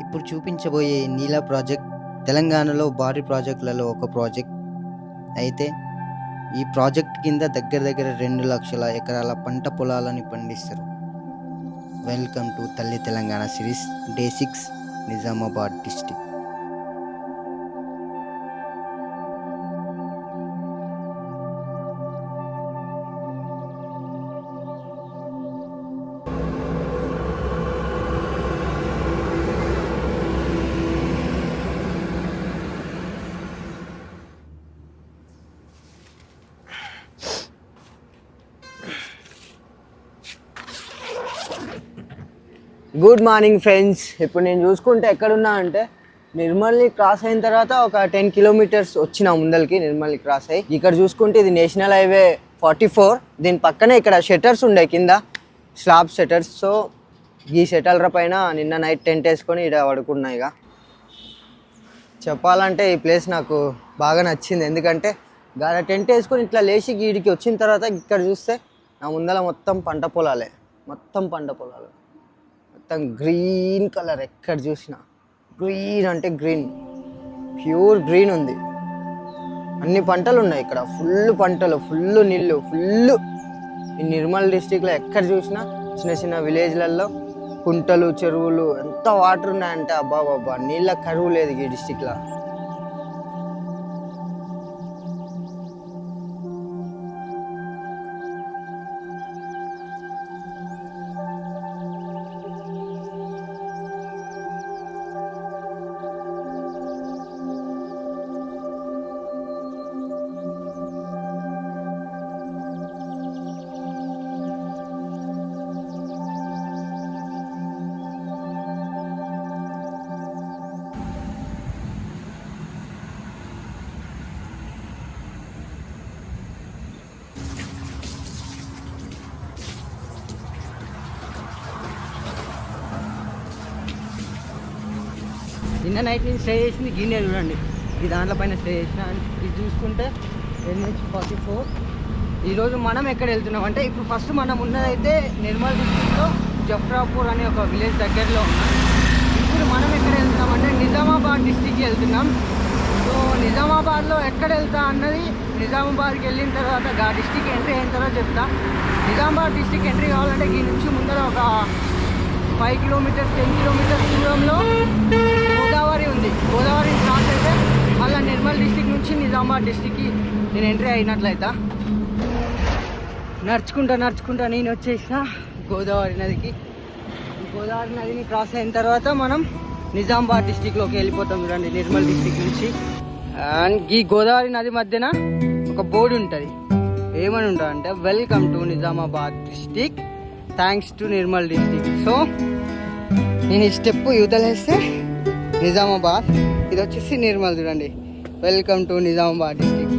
ఇప్పుడు చూపించబోయే నీలా ప్రాజెక్ట్ తెలంగాణలో భారీ ప్రాజెక్టులలో ఒక ప్రాజెక్ట్ అయితే ఈ ప్రాజెక్ట్ కింద దగ్గర దగ్గర 2 లక్షల ఎకరాల పంట పొలాలని పండిస్తారు. వెల్కమ్ టు తల్లి Telangana series day 6 Nizamabad district. Good morning friends. ఇప్పుడు నేను చూసుకుంటే ఎక్కడున్నా అంటే నిర్మల్ని క్రాస్ అయిన తర్వాత ఒక 10 కిలోమీటర్స్ వచ్చిన ముందరికి నిర్మల్ని క్రాస్ అయ్యి ఇక్కడ చూసుకుంటే ఇది నేషనల్ హైవే 44. దీని పక్కనే ఇక్కడ షట్టర్స్ ఉండే కింద స్లాబ్ షట్టర్స్. సో ఈ షట్టర్ల పైన నిన్న నైట్ టెంట్ వేసుకొని ఇక్కడ పడుకున్నా. ఇక చెప్పాలంటే ఈ ప్లేస్ నాకు బాగా నచ్చింది, ఎందుకంటే గాడ టెంట్ వేసుకొని ఇట్లా లేచి గీడికి వచ్చిన తర్వాత ఇక్కడ చూస్తే నా ముందర మొత్తం పంట పొలాలే, మొత్తం పంట పొలాలు, మొత్తం గ్రీన్ కలర్. ఎక్కడ చూసినా గ్రీన్ అంటే గ్రీన్, ప్యూర్ గ్రీన్ ఉంది. అన్ని పంటలు ఉన్నాయి ఇక్కడ, ఫుల్ పంటలు, ఫుల్ నీళ్ళు, ఫుల్. ఈ నిర్మల్ డిస్టిక్లో ఎక్కడ చూసినా చిన్న చిన్న విలేజ్లలో కుంటలు, చెరువులు, ఎంత వాటర్ ఉన్నాయంటే అబ్బా బాబా, నీళ్ళ కరువు లేదు ఈ డిస్టిక్లో. నిన్న నైట్ నేను స్టే చేసింది గిన్నె చూడండి, ఈ దాంట్లో పైన స్టే చేసిన. ఇది చూసుకుంటే NH44. ఈరోజు మనం ఎక్కడ వెళ్తున్నాం అంటే, ఇప్పుడు ఫస్ట్ మనం ఉన్నదైతే నిర్మల్ డిస్ట్రిక్ట్లో జఫ్రాపూర్ అనే ఒక విలేజ్ దగ్గరలో ఉన్నాం. ఇప్పుడు మనం ఎక్కడ వెళ్తున్నాం అంటే నిజామాబాద్ డిస్టిక్కి వెళ్తున్నాం. సో నిజామాబాద్లో ఎక్కడ వెళ్తా అన్నది నిజామాబాద్కి వెళ్ళిన తర్వాత ఆ డిస్టిక్ ఎంట్రీ అయిన తర్వాత చెప్తా. నిజామాబాద్ డిస్టిక్ ఎంట్రీ కావాలంటే ఈ నుంచి ముందర ఒక 5 కిలోమీటర్స్ 10 కిలోమీటర్స్ దూరంలో గోదావరి ఉంది. గోదావరి క్రాస్ అయితే మళ్ళీ నిర్మల్ డిస్టిక్ నుంచి నిజామాబాద్ డిస్టిక్కి నేను ఎంట్రీ అయినట్లయితే నడుచుకుంటా నేను వచ్చేసిన గోదావరి నదికి. గోదావరి నదిని క్రాస్ అయిన తర్వాత మనం నిజామాబాద్ డిస్టిక్లోకి వెళ్ళిపోతాం. చూడండి, నిర్మల్ డిస్టిక్ నుంచి. అండ్ ఈ గోదావరి నది మధ్యన ఒక బోర్డు ఉంటుంది, ఏమని ఉంటుంది అంటే welcome to Nizamabad district, thanks to Nirmal district. So నేను ఈ స్టెప్ యూతలేస్తే నిజామాబాద్, ఇది వచ్చేసి నిర్మల్. చూడండి, welcome to Nizamabad district.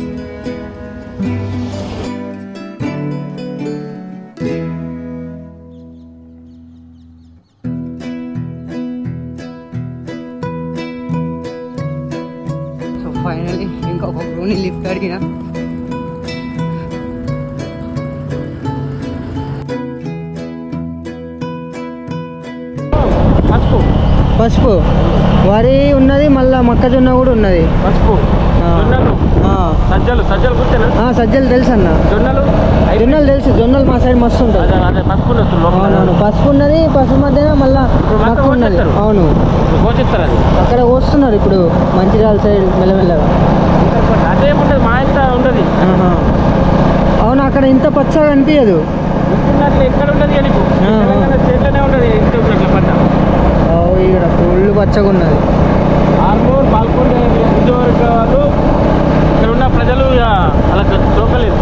So finally ఇంకొక బ్రూని లిఫ్ట్ అడిగిన. పసుపు వరి ఉన్నది, మళ్ళీ మొక్కజొన్న కూడా ఉన్నది. పసుపు, సజ్జలు సజ్జలు తెలుసు అన్న. జొన్నలు తెలుసు, జొన్నలు మా సైడ్ మస్తు ఉంటుంది. అవునవును, పసుపు ఉన్నది, పసుపు మధ్యన మళ్ళీ మొక్క ఉన్నది. అవును, అక్కడ కోస్తున్నారు ఇప్పుడు మంచిర్యాల సైడ్ మెల్లమెల్లగా. అవును, అక్కడ ఇంత పచ్చగా అనిపించదు. ఇక్కడ ఫుల్ పచ్చగా ఉన్నది. ఆర్మూర్, పాల్కొండ నియోజకవర్గాలు ఇక్కడ ఉన్న ప్రజలు అలా చూపలేదు.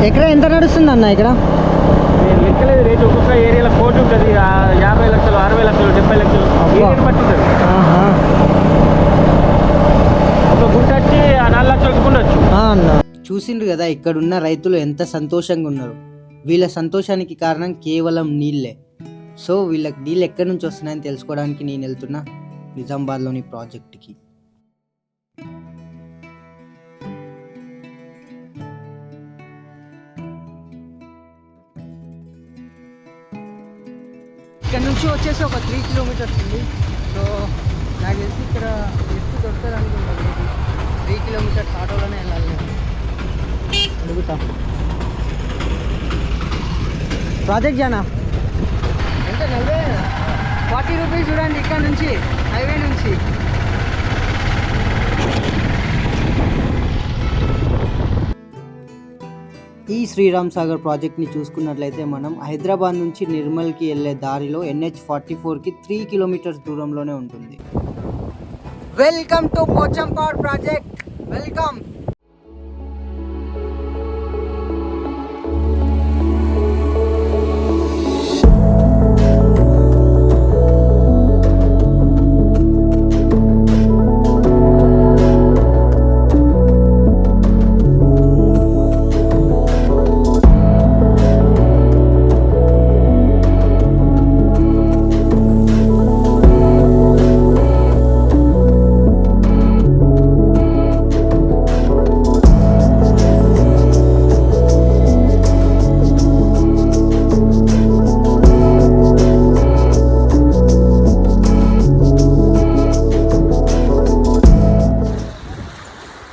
ఎక్కడ ఎంత నడుస్తుంది అన్న? ఇక్కడ నేను లెక్కలేదు రేటు. ఒక్కొక్క ఏరియాలో కోటి ఉంటుంది, 50 లక్షలు, 60 లక్షలు, 70 లక్షలు ఏరియాని బట్టి ఉంటుంది. ఒక గుంట వచ్చి 4 లక్షలకు ఉండొచ్చు అన్న. చూసిండ్రు కదా ఇక్కడున్న రైతులు ఎంత సంతోషంగా ఉన్నారు. వీళ్ళ సంతోషానికి కారణం కేవలం నీళ్ళే. సో వీళ్ళకి నీళ్ళు ఎక్కడి నుంచి వస్తున్నాయని తెలుసుకోవడానికి నేను వెళ్తున్నా నిజామాబాద్లోని ప్రాజెక్ట్కి. ఇక్కడ నుంచి వచ్చేసి ఒక 3 కిలోమీటర్స్ ఉంది. సో నాకు తెలిసి ఇక్కడ లిఫ్ట్ దొరుకుతుంది అనుకుంటాను. 3 కిలోమీటర్స్ ఆటోలోనే వెళ్ళాలి నేను. అడుగుతా ప్రాజెక్ట్ జానా ఎంత 40 రూపీస్ చూడండి ఇక్కడ నుంచి హైవే నుంచి. ఈ శ్రీరామ్ సాగర్ ప్రాజెక్ట్ని చూసుకున్నట్లయితే మనం హైదరాబాద్ నుంచి నిర్మల్కి వెళ్ళే దారిలో NH44కి 3 కిలోమీటర్స్ దూరంలోనే ఉంటుంది. Welcome to Pochampad project. Welcome.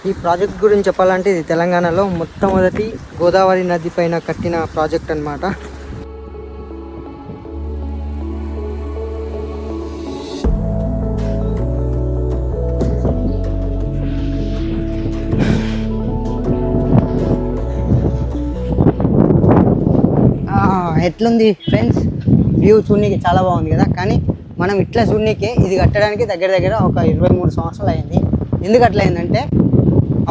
ఈ ప్రాజెక్ట్ గురించి చెప్పాలంటే ఇది తెలంగాణలో మొట్టమొదటి గోదావరి నది పైన కట్టిన ప్రాజెక్ట్ అన్నమాట. ఎట్లుంది ఫ్రెండ్స్, వ్యూ చూడనీకి చాలా బాగుంది కదా. కానీ మనం ఇట్లా చూడనీకే ఇది కట్టడానికి దగ్గర దగ్గర ఒక 23 సంవత్సరాలు అయింది. ఎందుకు అట్లా అయిందంటే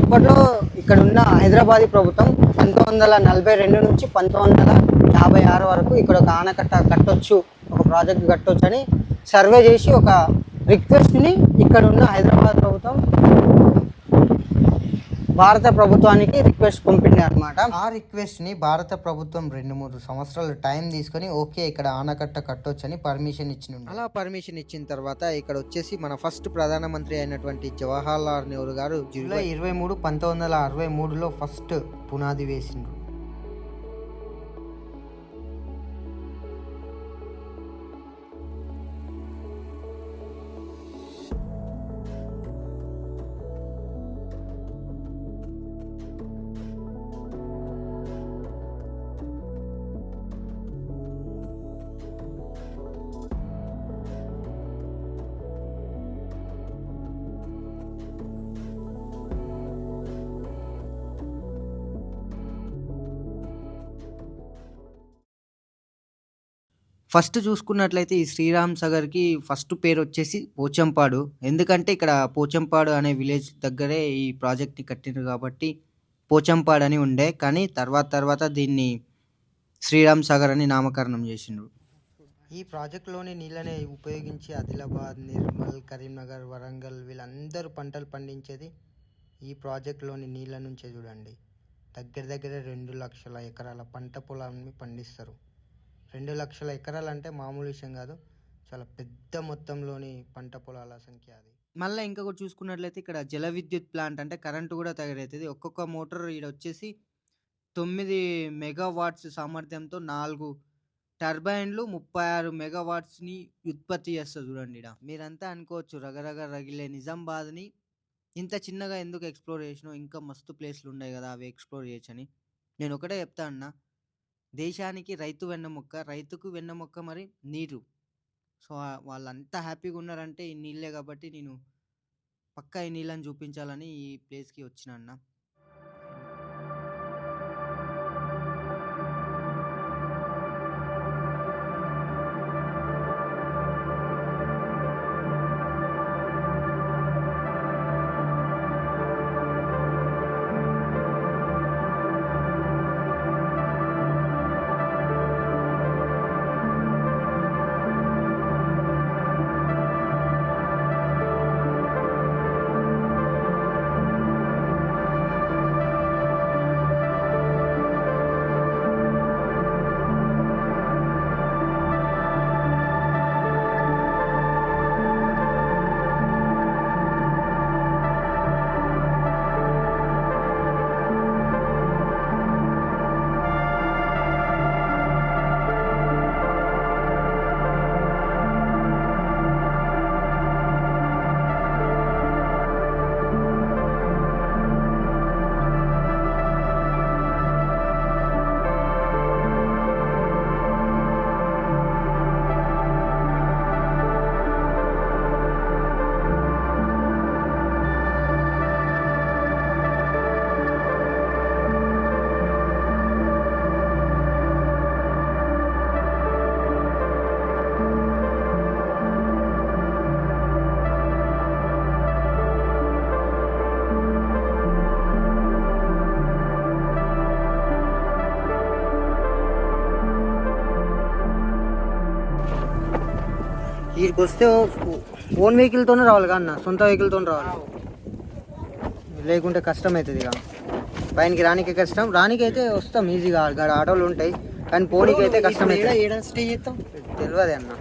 అప్పట్లో ఇక్కడ ఉన్న హైదరాబాదీ ప్రభుత్వం 1942 నుంచి 1956 వరకు ఇక్కడ ఒక ఆనకట్ట కట్టొచ్చు, ఒక ప్రాజెక్ట్ కట్టొచ్చు అని సర్వే చేసి ఒక రిక్వెస్ట్ని ఇక్కడ ఉన్న హైదరాబాద్ ప్రభుత్వం భారత ప్రభుత్వానికి రిక్వెస్ట్ పంపిండే అనమాట. ఆ రిక్వెస్ట్ని భారత ప్రభుత్వం 2-3 సంవత్సరాలు టైం తీసుకొని ఓకే ఇక్కడ ఆనకట్ట కట్టొచ్చు అని పర్మిషన్ ఇచ్చిన. అలా పర్మిషన్ ఇచ్చిన తర్వాత ఇక్కడ వచ్చేసి మన ఫస్ట్ ప్రధానమంత్రి అయినటువంటి జవహర్లాల్ నెహ్రూ గారు జూలై 23, 1963లో ఫస్ట్ పునాది వేసిండ్రు. ఫస్ట్ చూసుకున్నట్లయితే ఈ శ్రీరామ్ సాగర్కి ఫస్ట్ పేరు వచ్చేసి పోచంపాడు. ఎందుకంటే ఇక్కడ పోచంపాడు అనే విలేజ్ దగ్గరే ఈ ప్రాజెక్ట్ని కట్టినారు కాబట్టి పోచంపాడు అని ఉండే. కానీ తర్వాత దీన్ని శ్రీరామ్ సాగర్ అని నామకరణం చేసిండ్రు. ఈ ప్రాజెక్టులోని నీళ్ళని ఉపయోగించి ఆదిలాబాద్, నిర్మల్, కరీంనగర్, వరంగల్ వీళ్ళందరూ పంటలు పండించేది ఈ ప్రాజెక్టులోని నీళ్ళ నుంచే. చూడండి దగ్గర 2 లక్షల ఎకరాల పంట పొలాన్ని పండిస్తారు. 2 లక్షల ఎకరాలు అంటే మామూలు విషయం కాదు, చాలా పెద్ద మొత్తంలోని పంట పొలాల సంఖ్య అది. మళ్ళీ ఇంకొకటి చూసుకున్నట్లయితే ఇక్కడ జల విద్యుత్ ప్లాంట్ అంటే కరెంటు కూడా తయారవుతుంది. ఒక్కొక్క మోటార్ ఇక్కడ వచ్చేసి 9 మెగావాట్స్ సామర్థ్యంతో 4 టర్బైన్లు 36 మెగావాట్స్ని ఉత్పత్తి చేస్తారు. చూడండి ఇక్కడ మీరంతా అనుకోవచ్చు రగరగ రగిలే నిజామాబాద్ని ఇంత చిన్నగా ఎందుకు ఎక్స్ప్లోర్ చేసినావు, ఇంకా మస్తు ప్లేస్లు ఉన్నాయి కదా అవి ఎక్స్ప్లోర్ చేయొచ్చని. నేను ఒకటే చెప్తా అన్నా, దేశానికి రైతు వెన్నెముక్క, రైతుకు వెన్నెముక్క మరి నీరు. సో వాళ్ళంతా హ్యాపీగా ఉన్నారంటే ఈ నీళ్ళే కాబట్టి నేను పక్కా ఈ నీళ్ళని చూపించాలని ఈ ప్లేస్కి వచ్చిన అన్న. వీడికి వస్తే ఓన్ వెహికల్తోనే రావాలి కదా సొంత వెహికల్తో రావాలి, లేకుంటే కష్టం అవుతుంది ఇక. పైనకి రానికి కష్టం, రానికి అయితే వస్తాం ఈజీగా, ఆటోలు ఉంటాయి కానీ పోనీకి అయితే కష్టం అవుతుంది. స్టే చేస్తాం తెలియదు అన్న.